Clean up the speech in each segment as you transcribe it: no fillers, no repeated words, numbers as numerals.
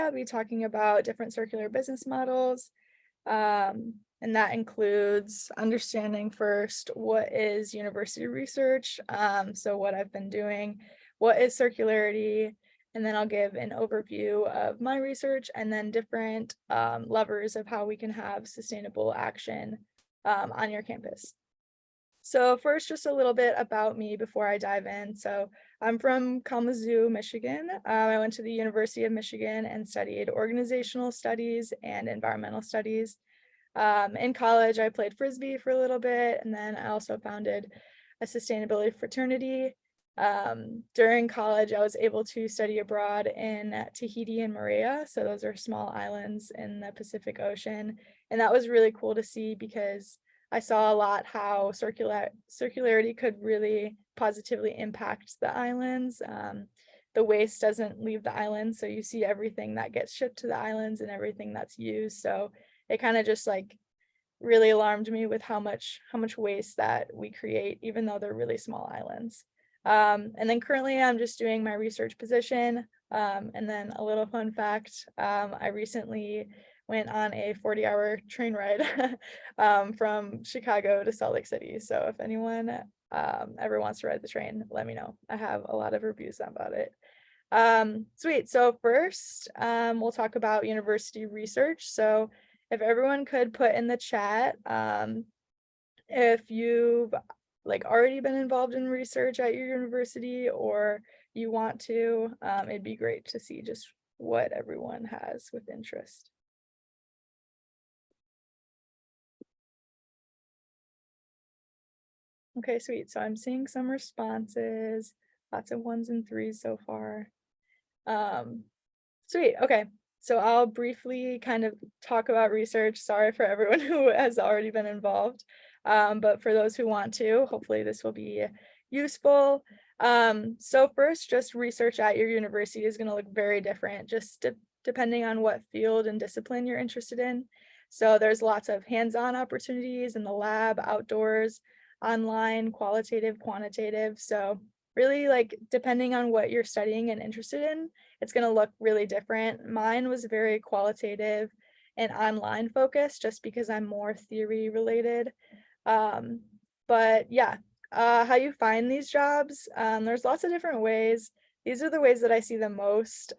I'll be talking about different circular business models. And that includes understanding first what is university research, so what I've been doing, what is circularity, and then I'll give an overview of my research and then different levers of how we can have sustainable action on your campus. So first, just a little bit about me before I dive in. So I'm from Kalamazoo, Michigan. I went to the University of Michigan and studied organizational studies and environmental studies. In college, I played Frisbee for a little bit, and then I also founded a sustainability fraternity. During college, I was able to study abroad in Tahiti and Moorea. So those are small islands in the Pacific Ocean. And that was really cool to see because I saw a lot how circularity could really positively impact the islands. The waste doesn't leave the island, so you see everything that gets shipped to the islands and everything that's used. So it kind of just like really alarmed me with how much waste that we create, even though they're really small islands. And then currently I'm just doing my research position. And then a little fun fact, I recently went on a 40-hour train ride from Chicago to Salt Lake City. So if anyone ever wants to ride the train, let me know. I have a lot of reviews about it. Sweet. So first, we'll talk about university research. So if everyone could put in the chat, if you've like already been involved in research at your university or you want to, it'd be great to see just what everyone has with interest. Okay, sweet. So I'm seeing some responses, lots of 1s and 3s so far. Sweet. Okay. So I'll briefly kind of talk about research. Sorry for everyone who has already been involved. But for those who want to, hopefully this will be useful. So first, just research at your university is going to look very different, just depending on what field and discipline you're interested in. So there's lots of hands-on opportunities in the lab, outdoors, online, qualitative, quantitative. So really like depending on what you're studying and interested in, it's going to look really different. Mine was very qualitative and online focused just because I'm more theory related. But yeah, how you find these jobs, there's lots of different ways. These are the ways that I see the most.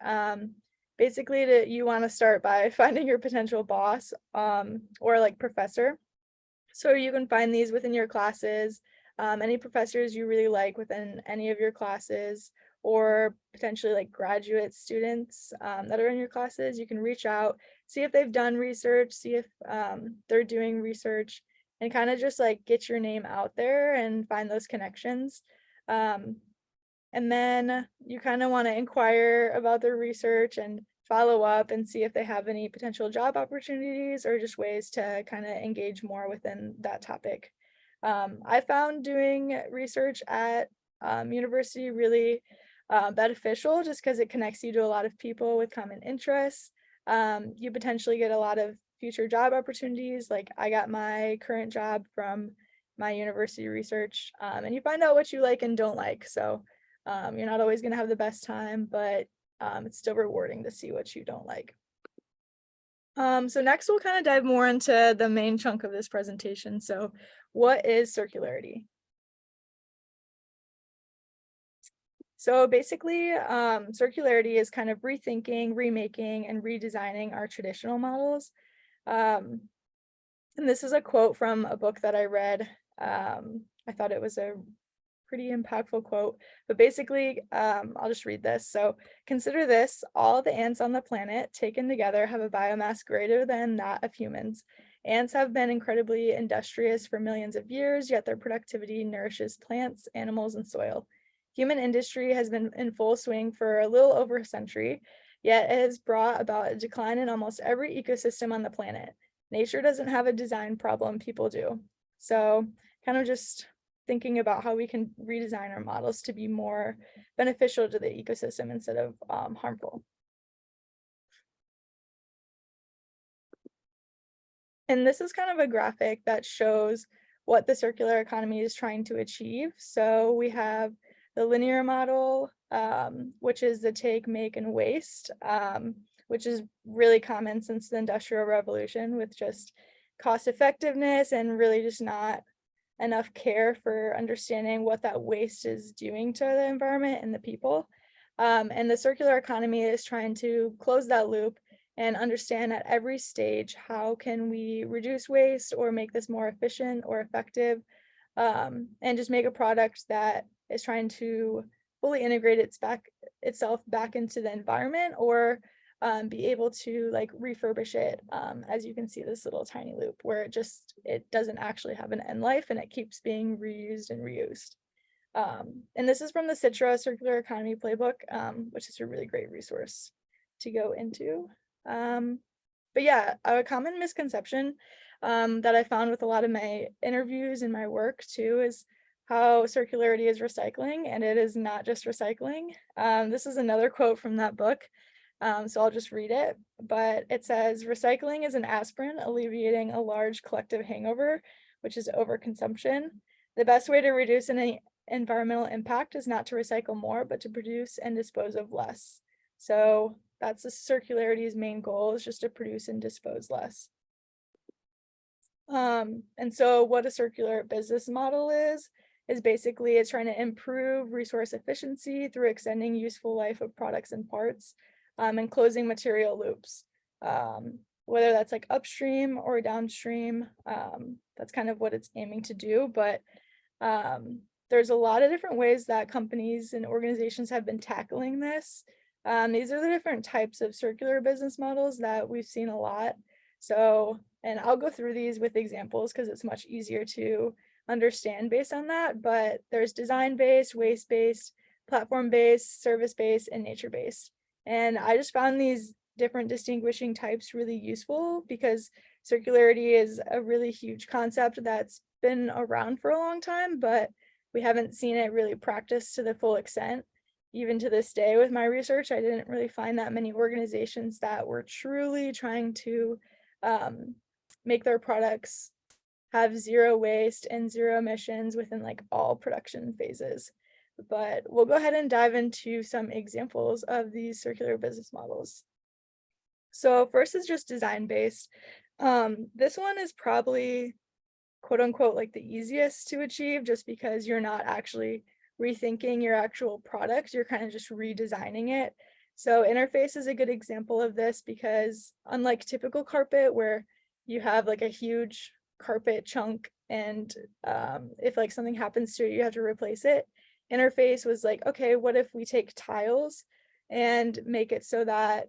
Basically, you want to start by finding your potential boss or like professor. So you can find these within your classes, any professors you really like within any of your classes, or potentially like graduate students that are in your classes. You can reach out, see if they've done research, see if they're doing research, and kind of just like get your name out there and find those connections. And then you kind of want to inquire about their research and follow up and see if they have any potential job opportunities or just ways to kind of engage more within that topic. I found doing research at university really beneficial just because it connects you to a lot of people with common interests. You potentially get a lot of future job opportunities. Like I got my current job from my university research, and you find out what you like and don't like. So you're not always going to have the best time, but it's still rewarding to see what you don't like. So next we'll kind of dive more into the main chunk of this presentation. So what is circularity? So basically, circularity is kind of rethinking, remaking, and redesigning our traditional models. And this is a quote from a book that I read. I thought it was a pretty impactful quote, but basically, I'll just read this. So consider this: all the ants on the planet taken together have a biomass greater than that of humans. Ants have been incredibly industrious for millions of years, yet their productivity nourishes plants, animals, and soil. Human industry has been in full swing for a little over a century, yet it has brought about a decline in almost every ecosystem on the planet. Nature doesn't have a design problem, people do. So kind of just thinking about how we can redesign our models to be more beneficial to the ecosystem instead of harmful. And this is kind of a graphic that shows what the circular economy is trying to achieve. So we have the linear model, which is the take, make, and waste, which is really common since the Industrial Revolution, with just cost effectiveness and really just not enough care for understanding what that waste is doing to the environment and the people. And the circular economy is trying to close that loop and understand at every stage, how can we reduce waste or make this more efficient or effective, and just make a product that is trying to fully integrate itself back into the environment, or be able to like refurbish it. As you can see, this little tiny loop where it doesn't actually have an end life and it keeps being reused and reused. And this is from the Citra Circular Economy Playbook, which is a really great resource to go into. But yeah, a common misconception that I found with a lot of my interviews and my work too is how circularity is recycling, and it is not just recycling. This is another quote from that book, so I'll just read it. But it says, recycling is an aspirin alleviating a large collective hangover, which is overconsumption. The best way to reduce any environmental impact is not to recycle more, but to produce and dispose of less. So that's the circularity's main goal, is just to produce and dispose less. And so what a circular business model is basically it's trying to improve resource efficiency through extending useful life of products and parts, and closing material loops, whether that's like upstream or downstream. That's kind of what it's aiming to do. But there's a lot of different ways that companies and organizations have been tackling this. These are the different types of circular business models that we've seen a lot. So, and I'll go through these with examples because it's much easier to understand based on that. But there's design-based, waste-based, platform-based, service-based, and nature-based. And I just found these different distinguishing types really useful because circularity is a really huge concept that's been around for a long time, but we haven't seen it really practiced to the full extent. Even to this day with my research, I didn't really find that many organizations that were truly trying to make their products have zero waste and zero emissions within like all production phases. But we'll go ahead and dive into some examples of these circular business models. So first is just design-based. This one is probably quote unquote like the easiest to achieve, just because you're not actually rethinking your actual product, you're kind of just redesigning it. So interface is a good example of this because unlike typical carpet where you have like a huge carpet chunk and if like something happens to it, you have to replace it. Interface was like, okay, what if we take tiles and make it so that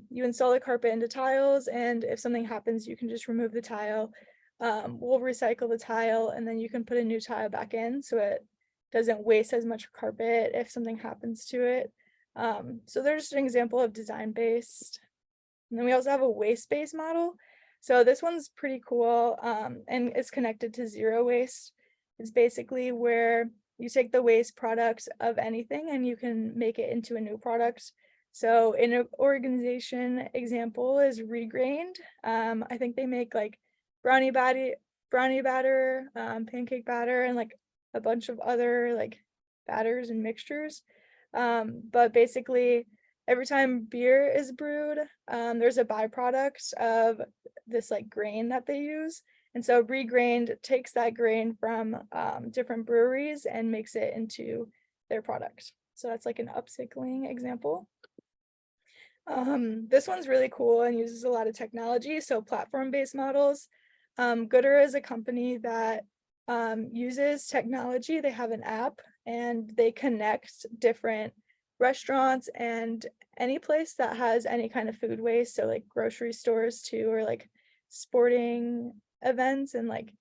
you install the carpet into tiles, and if something happens, you can just remove the tile. We'll recycle the tile and then you can put a new tile back in so it doesn't waste as much carpet if something happens to it. So there's an example of design-based. And then we also have a waste-based model. So this one's pretty cool, and it's connected to zero waste. It's basically where you take the waste product of anything and you can make it into a new product. So in an organization example is Regrained. I think they make like brownie batter, pancake batter, and like a bunch of other like batters and mixtures. But basically every time beer is brewed, there's a byproduct of this like grain that they use. And so Regrained takes that grain from different breweries and makes it into their product. So that's like an upcycling example. This one's really cool and uses a lot of technology. So platform-based models. Gooder is a company that uses technology. They have an app and they connect different restaurants and any place that has any kind of food waste. So like grocery stores too, or like sporting events and like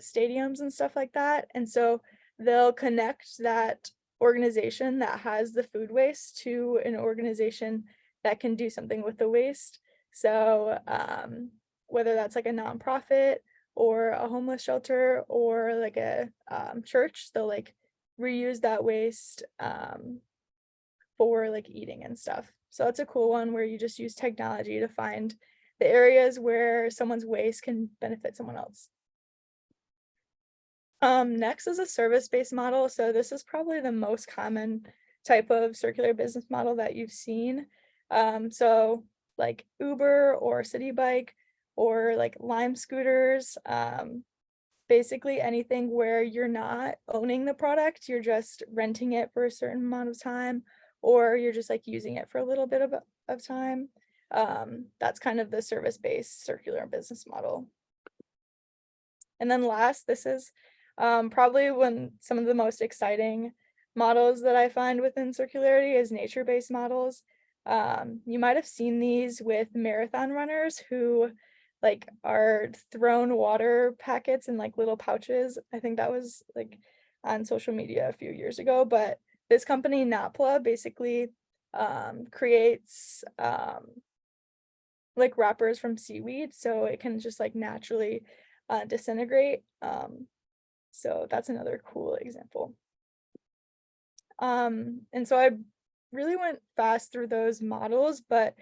stadiums and stuff like that. And so they'll connect that organization that has the food waste to an organization that can do something with the waste. So whether that's like a nonprofit or a homeless shelter or like a church, they'll like reuse that waste for like eating and stuff. So it's a cool one where you just use technology to find the areas where someone's waste can benefit someone else. Next is a service-based model. So this is probably the most common type of circular business model that you've seen. So like Uber or City Bike or like Lime scooters, basically anything where you're not owning the product, you're just renting it for a certain amount of time, or you're just like using it for a little bit of time. That's kind of the service-based circular business model. And then last, this is probably some of the most exciting models that I find within circularity is nature-based models. You might have seen these with marathon runners who like are thrown water packets in like little pouches. I think that was like on social media a few years ago, but this company Napla basically creates like wrappers from seaweed so it can just like naturally disintegrate. So that's another cool example. And so I really went fast through those models, but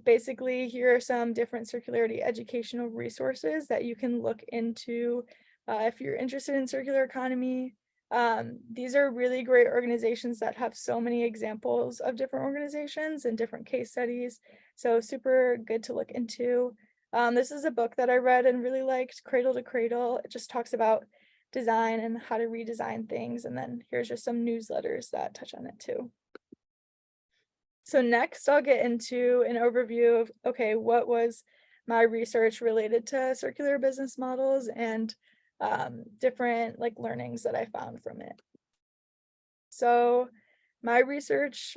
basically here are some different circularity educational resources that you can look into if you're interested in circular economy. These are really great organizations that have so many examples of different organizations and different case studies. So super good to look into. This is a book that I read and really liked, Cradle to Cradle. It just talks about design and how to redesign things. And then here's just some newsletters that touch on it too. So next I'll get into an overview of, okay, what was my research related to circular business models and different like learnings that I found from it. So my research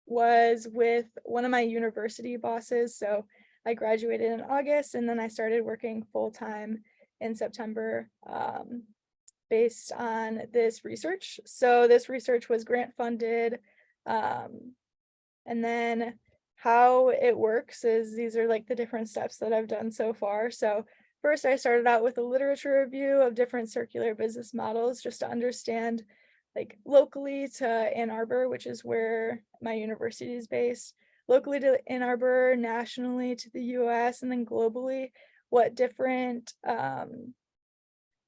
was with one of my university bosses. So I graduated in August and then I started working full-time in September based on this research. So this research was grant funded. And then how it works is these are like the different steps that I've done so far. So first I started out with a literature review of different circular business models just to understand like locally to Ann Arbor, which is where my university is based, locally to Ann Arbor, nationally to the US, and then globally, what different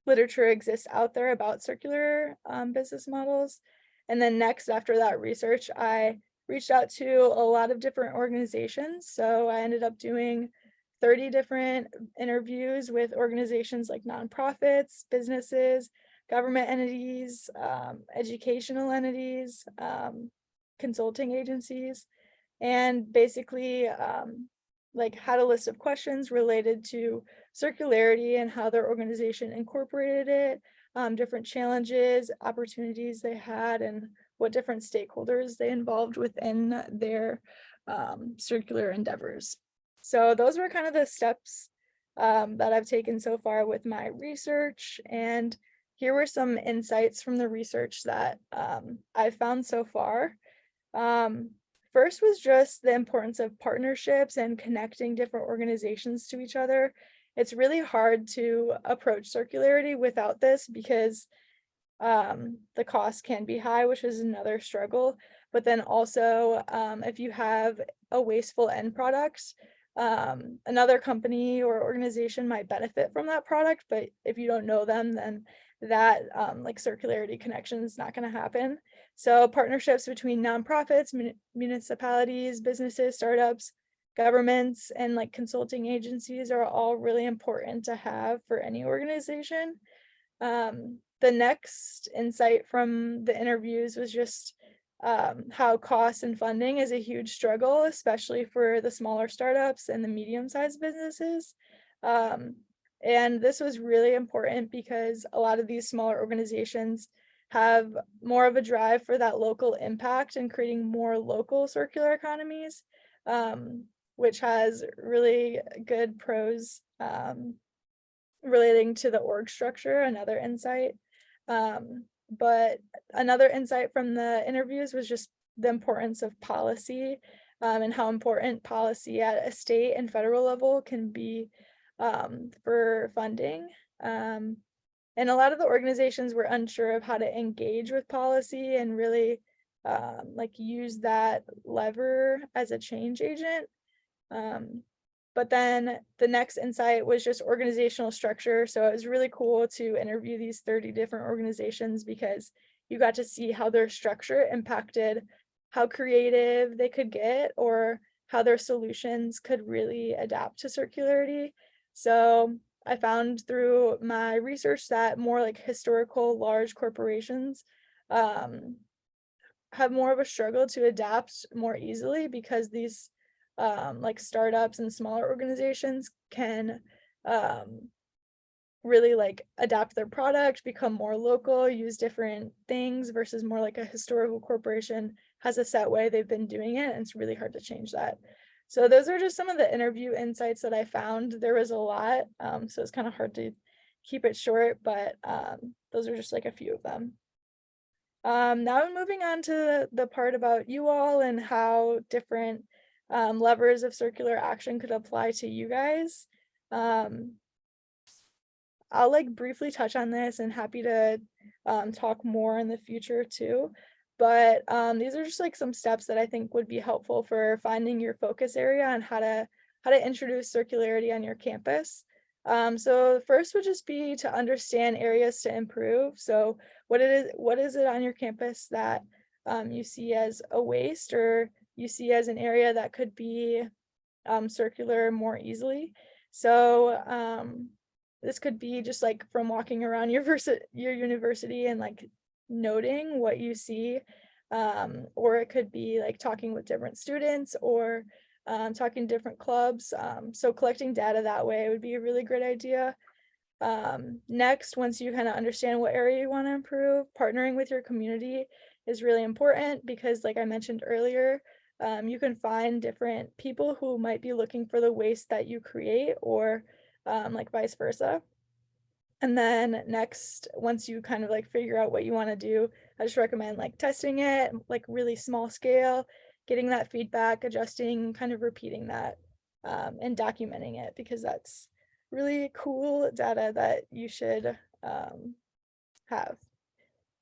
literature exists out there about circular business models. And then next, after that research, I reached out to a lot of different organizations. So I ended up doing 30 different interviews with organizations like nonprofits, businesses, government entities, educational entities, consulting agencies, and basically like had a list of questions related to circularity and how their organization incorporated it, different challenges, opportunities they had, and what different stakeholders they involved within their circular endeavors. So those were kind of the steps that I've taken so far with my research. And here were some insights from the research that I've found so far. First was just the importance of partnerships and connecting different organizations to each other. It's really hard to approach circularity without this because the cost can be high, which is another struggle. But then also, if you have a wasteful end product, another company or organization might benefit from that product, but if you don't know them, then that like circularity connection is not going to happen. So partnerships between nonprofits, municipalities, businesses, startups, governments, and like consulting agencies are all really important to have for any organization. The next insight from the interviews was just how cost and funding is a huge struggle, especially for the smaller startups and the medium-sized businesses. And this was really important because a lot of these smaller organizations have more of a drive for that local impact and creating more local circular economies, which has really good pros relating to the org structure, another insight. But another insight from the interviews was just the importance of policy and how important policy at a state and federal level can be for funding. And a lot of the organizations were unsure of how to engage with policy and really like use that lever as a change agent. But then the next insight was just organizational structure. So it was really cool to interview these 30 different organizations because you got to see how their structure impacted how creative they could get or how their solutions could really adapt to circularity. So I found through my research that more like historical large corporations um, have more of a struggle to adapt more easily because these like startups and smaller organizations can um, really like adapt their product, become more local, use different things versus more like a historical corporation has a set way they've been doing it, and it's really hard to change that. So those are just some of the interview insights that I found. There was a lot, so it's kind of hard to keep it short, but those are just like a few of them. Now I'm moving on to the part about you all and how different levers of circular action could apply to you guys. Um, I'll like briefly touch on this and happy to talk more in the future too. But these are just like some steps that I think would be helpful for finding your focus area and how to introduce circularity on your campus. So the first would just be to understand areas to improve. So what is it on your campus that you see as a waste or you see as an area that could be circular more easily. So this could be just like from walking around your university and like noting what you see, or it could be like talking with different students or talking to different clubs. So collecting data that way would be a really great idea. Next, once you kind of understand what area you want to improve, partnering with your community is really important because, like I mentioned earlier, you can find different people who might be looking for the waste that you create or like vice versa. And then next, once you kind of like figure out what you want to do, I just recommend like testing it, like really small scale, getting that feedback, adjusting, kind of repeating that, and documenting it because that's really cool data that you should have.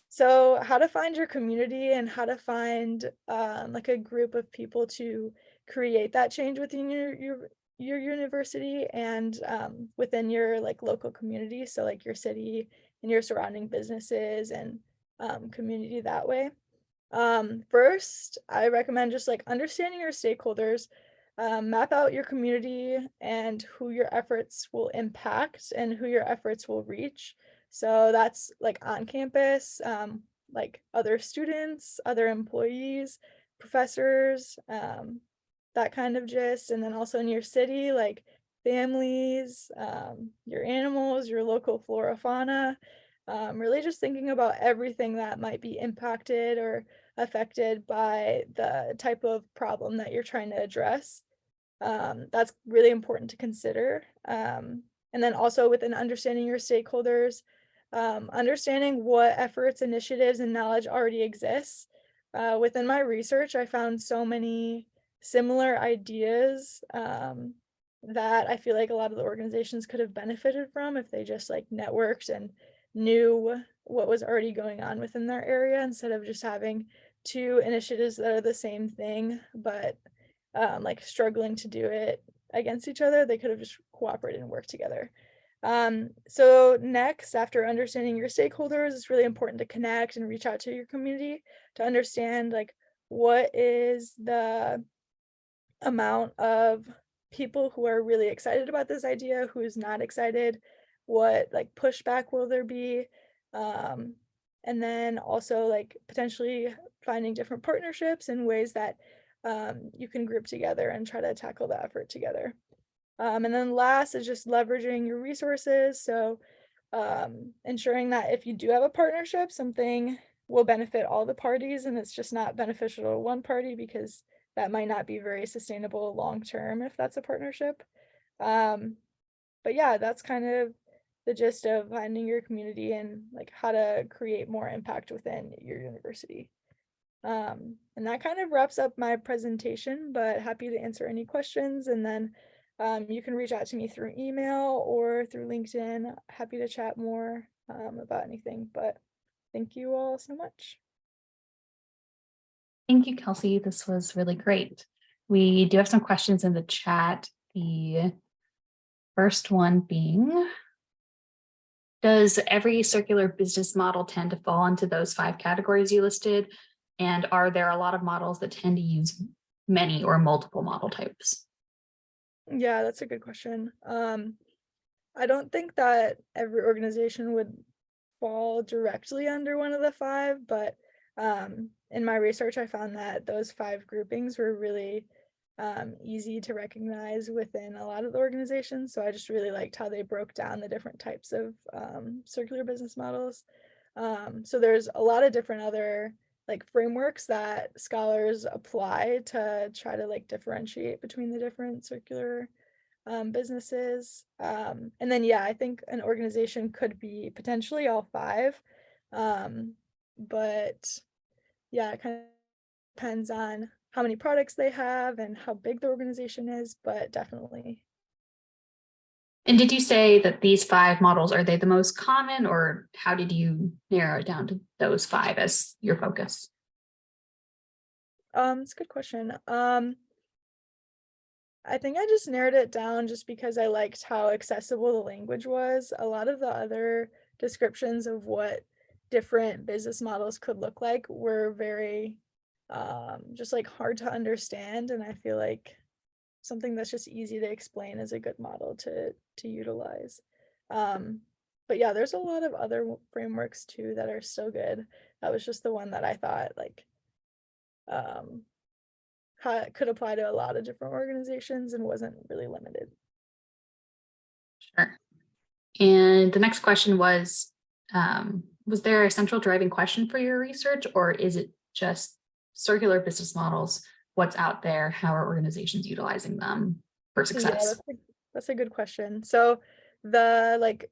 So how to find your community and how to find like a group of people to create that change within your university and within your like local community. So like your city and your surrounding businesses and community that way. First, I recommend just like understanding your stakeholders, map out your community and who your efforts will impact and who your efforts will reach. So that's like on campus, like other students, other employees, professors, that kind of gist. And then also in your city, like families, your animals, your local flora, fauna, really just thinking about everything that might be impacted or affected by the type of problem that you're trying to address. That's really important to consider. And then also within understanding your stakeholders, understanding what efforts, initiatives, and knowledge already exists. Within my research, I found so many similar ideas that I feel like a lot of the organizations could have benefited from if they just like networked and knew what was already going on within their area instead of just having two initiatives that are the same thing, but like struggling to do it against each other. They could have just cooperated and worked together. So next, after understanding your stakeholders, it's really important to connect and reach out to your community to understand like what is the amount of people who are really excited about this idea, who's not excited, what like pushback will there be, and then also like potentially finding different partnerships and ways that you can group together and try to tackle the effort together. And then last is just leveraging your resources. So ensuring that if you do have a partnership, something will benefit all the parties and it's just not beneficial to one party because that might not be very sustainable long term if that's a partnership. But yeah, that's kind of the gist of finding your community and like how to create more impact within your university. And that kind of wraps up my presentation, but happy to answer any questions. And then you can reach out to me through email or through LinkedIn. Happy to chat more about anything, but thank you all so much. Thank you, Kelsey. This was really great. We do have some questions in the chat. The first one being, Does every circular business model tend to fall into those 5 categories you listed? And are there a lot of models that tend to use many or multiple model types? Yeah, that's a good question. I don't think that every organization would fall directly under one of the 5, but, in my research, I found that those 5 groupings were really, easy to recognize within a lot of the organizations, so I just really liked how they broke down the different types of, circular business models. So there's a lot of different other, like, frameworks that scholars apply to try to, like, differentiate between the different circular businesses. And then, yeah, I think an organization could be potentially all 5. Um, but yeah, it kind of depends on how many products they have and how big the organization is, but definitely. And did you say that these 5 models, are they the most common, or how did you narrow it down to those 5 as your focus? It's a good question. I think I just narrowed it down just because I liked how accessible the language was. A lot of the other descriptions of what different business models could look like were very just like hard to understand, and I feel like something that's just easy to explain is a good model to utilize. Um but yeah, there's a lot of other frameworks too that are still good. That was just the one that I thought like um could apply to a lot of different organizations and wasn't really limited. Sure. And the next question was there a central driving question for your research, or is it just circular business models? What's out there? How are organizations utilizing them for Yeah, success? that's a good question. So the like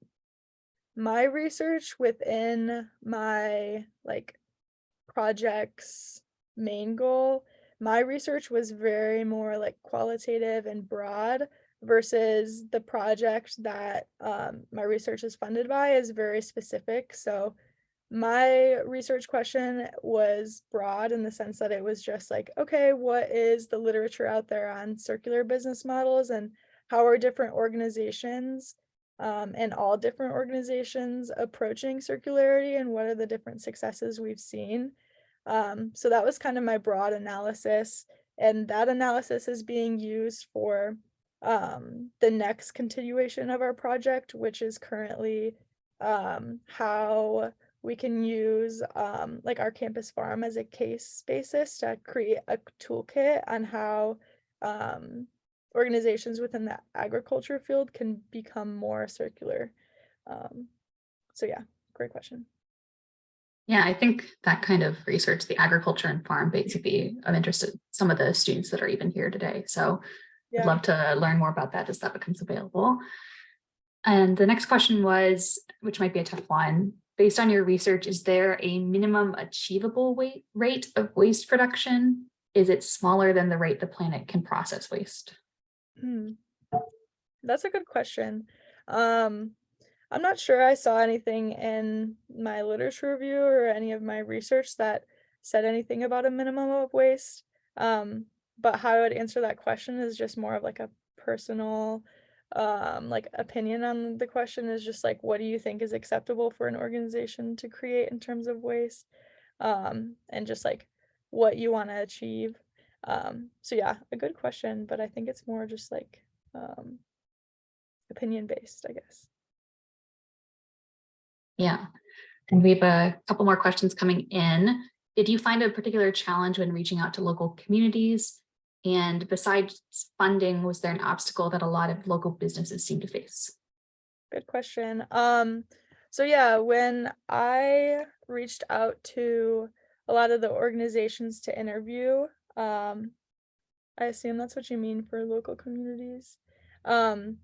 my research within my like project's main goal, my research was very more like qualitative and broad versus the project that my research is funded by is very specific. So my research question was broad in the sense that it was just like, okay, what is the literature out there on circular business models and how are different organizations and all different organizations approaching circularity and what are the different successes we've seen? So that was kind of my broad analysis, and that analysis is being used for the next continuation of our project, which is currently how we can use like our campus farm as a case basis to create a toolkit on how um, organizations within the agriculture field can become more circular. Um, so yeah, great question. Yeah, I think that kind of research, the agriculture and farm base, would be of interest to some of the students that are even here today. So I'd Yeah. love to learn more about that as that becomes available. And the next question was, which might be a tough one, based on your research, is there a minimum achievable rate of waste production? Is it smaller than the rate the planet can process waste? Hmm. That's a good question. Um, I'm not sure I saw anything in my literature review or any of my research that said anything about a minimum of waste. Um, but how I would answer that question is just more of like a personal like opinion on the question is just like what do you think is acceptable for an organization to create in terms of waste? And just like what you want to achieve. So yeah, a good question, but I think it's more just like um opinion based, I guess. Yeah. And we have a couple more questions coming in. Did you find a particular challenge when reaching out to local communities? And besides funding, was there an obstacle that a lot of local businesses seem to face? Good question. So yeah, when I reached out to a lot of the organizations to interview, um, I assume that's what you mean for local communities. Um,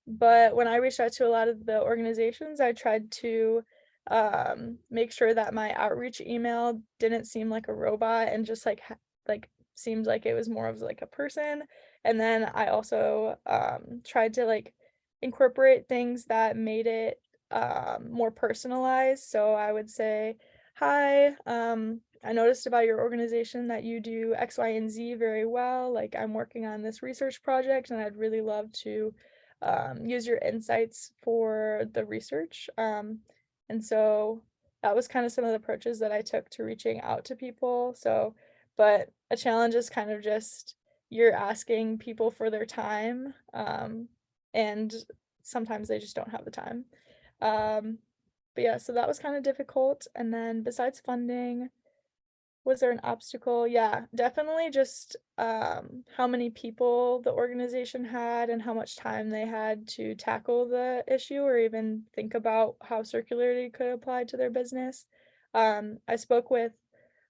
but when I reached out to a lot of the organizations, I tried to make sure that my outreach email didn't seem like a robot and just like like seemed like it was more of like a person. And then I also tried to like incorporate things that made it more personalized. So I would say, "Hi, I noticed about your organization that you do X, Y, and Z very well. Like I'm working on this research project, and I'd really love to." use your insights for the research. And so that was kind of some of the approaches that I took to reaching out to people. So, but a challenge is kind of just you're asking people for their time, and sometimes they just don't have the time. Um, but yeah, so that was kind of difficult. And then besides funding, was there an obstacle? Yeah, definitely just, how many people the organization had and how much time they had to tackle the issue or even think about how circularity could apply to their business. I spoke with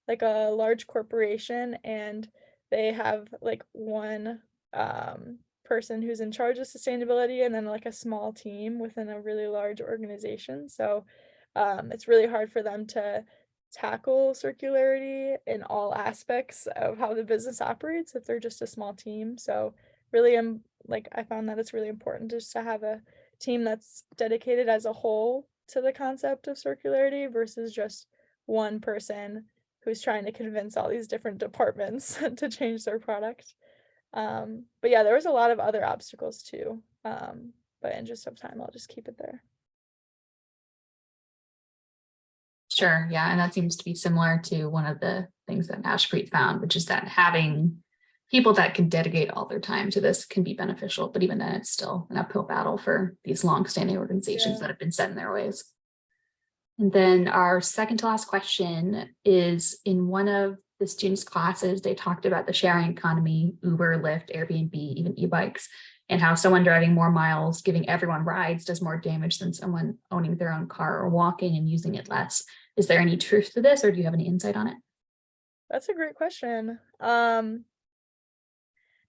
like a large corporation and they have like one person who's in charge of sustainability and then like a small team within a really large organization. So it's really hard for them to tackle circularity in all aspects of how the business operates if they're just a small team. So really like I found that it's really important just to have a team that's dedicated as a whole to the concept of circularity versus just one person who's trying to convince all these different departments to change their product. But yeah, there was a lot of other obstacles too. But in just some time, I'll just keep it there. Sure, yeah, and that seems to be similar to one of the things that Ashpreet found, which is that having people that can dedicate all their time to this can be beneficial, but even then it's still an uphill battle for these long-standing organizations Yeah. that have been set in their ways. And then our second to last question is, in one of the students' classes, they talked about the sharing economy, Uber, Lyft, Airbnb, even e-bikes, and how someone driving more miles, giving everyone rides, does more damage than someone owning their own car or walking and using it less. Is there any truth to this, or do you have any insight on it? That's a great question.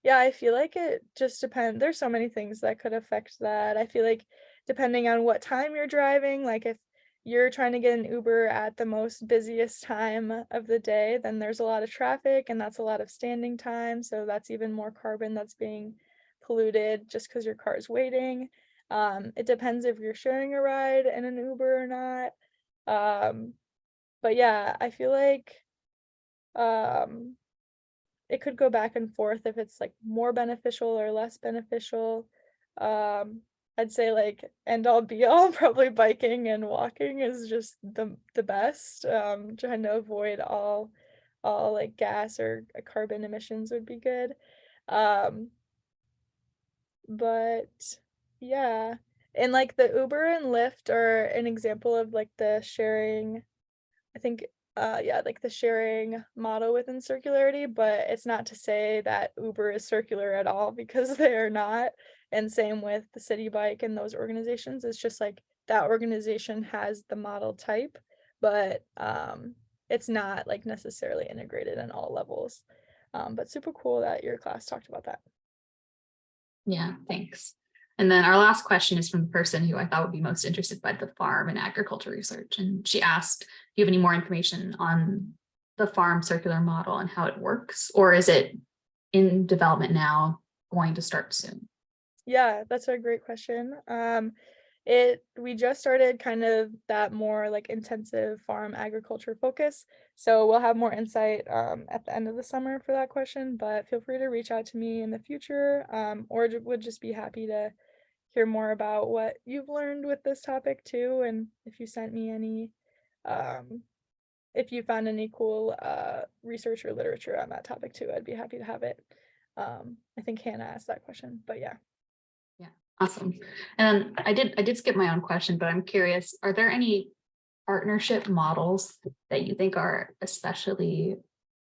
Yeah, I feel like it just depends. There's so many things that could affect that. I feel like depending on what time you're driving, like if you're trying to get an Uber at the most busiest time of the day, then there's a lot of traffic and that's a lot of standing time. So that's even more carbon that's being polluted just because your car is waiting. It depends if you're sharing a ride in an Uber or not. Um, but yeah, I feel like um it could go back and forth if it's, like, more beneficial or less beneficial. Um, I'd say, like, end all be all, probably biking and walking is just the best. Trying to avoid all, like, gas or, carbon emissions would be good. Um, but yeah. And, like, the Uber and Lyft are an example of, like, the sharing I think, yeah, like the sharing model within circularity, but it's not to say that Uber is circular at all because they are not. And same with the City Bike and those organizations. It's just like that organization has the model type, but it's not like necessarily integrated in all levels. But super cool that your class talked about that. Yeah, thanks. And then our last question is from the person who I thought would be most interested by the farm and agriculture research. And she asked, do you have any more information on the farm circular model and how it works? Or is it in development now, going to start soon? Yeah, that's a great question. We just started kind of that more like intensive farm agriculture focus. So we'll have more insight at the end of the summer for that question, but feel free to reach out to me in the future, or would just be happy to hear more about what you've learned with this topic too. And if you sent me any, um, if you found any cool research or literature on that topic too, I'd be happy to have it. I think Hannah asked that question, but yeah. Yeah, awesome. And I did skip my own question, but I'm curious, are there any partnership models that you think are especially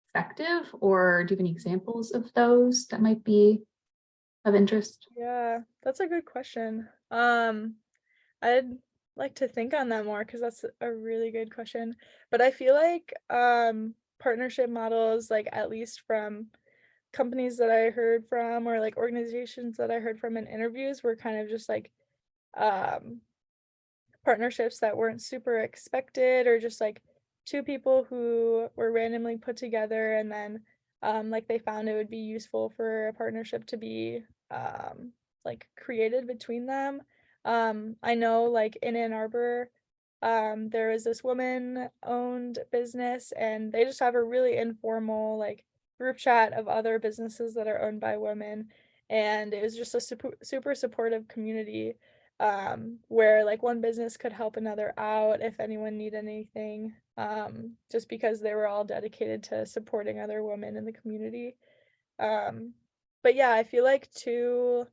effective, or do you have any examples of those that might be of interest? Yeah, that's a good question. I'd like to think on that more because that's a really good question. But I feel like partnership models, like at least from companies that I heard from or like organizations that I heard from in interviews were kind of just like um partnerships that weren't super expected or just like two people who were randomly put together and then like they found it would be useful for a partnership to be like created between them. I know like in Ann Arbor there was this woman owned business and they just have a really informal like group chat of other businesses that are owned by women and it was just a super supportive community, where like one business could help another out if anyone needed anything, just because they were all dedicated to supporting other women in the community. Um, but yeah, I feel like too,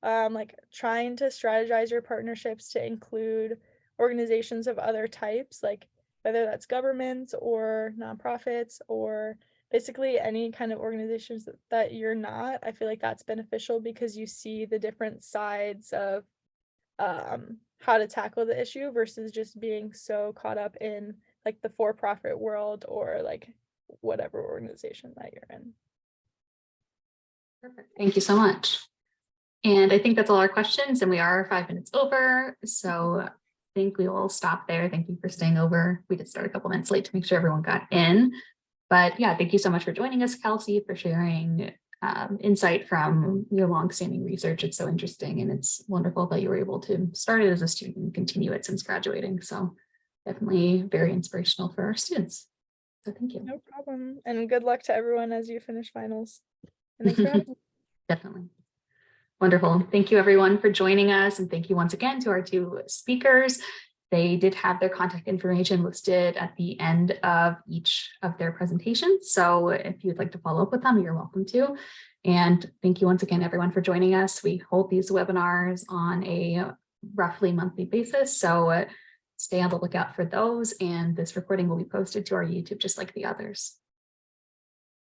like trying to strategize your partnerships to include organizations of other types, like whether that's governments or nonprofits or basically any kind of organizations that you're not. I feel like that's beneficial because you see the different sides of how to tackle the issue versus just being so caught up in like the for-profit world or like whatever organization that you're in. Perfect. Thank you so much. And I think that's all our questions, and we are 5 minutes over. So I think we will stop there. Thank you for staying over. We did start a couple minutes late to make sure everyone got in. But yeah, thank you so much for joining us, Kelsie, for sharing insight from your longstanding research. It's so interesting, and it's wonderful that you were able to start it as a student and continue it since graduating. So definitely very inspirational for our students. So thank you. No problem. And good luck to everyone as you finish finals. And thanks for having me. Definitely. Wonderful. Thank you everyone for joining us. And thank you once again to our 2 speakers. They did have their contact information listed at the end of each of their presentations. So if you'd like to follow up with them, you're welcome to. And thank you once again, everyone, for joining us. We hold these webinars on a roughly monthly basis. So stay on the lookout for those. And this recording will be posted to our YouTube just like the others.